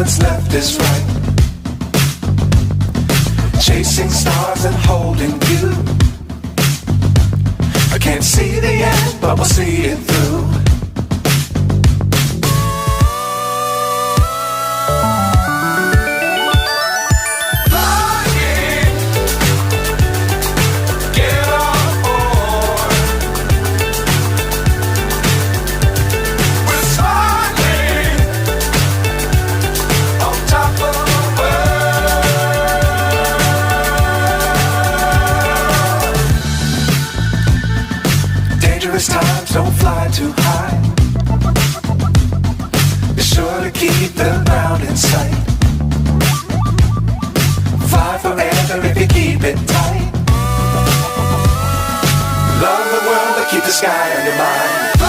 what's left is right. Chasing stars and holding you. I can't see the end, but we'll see it through. Times don't fly too high. Be sure to keep the ground in sight. Fly forever if you keep it tight. Love the world but keep the sky on your mind.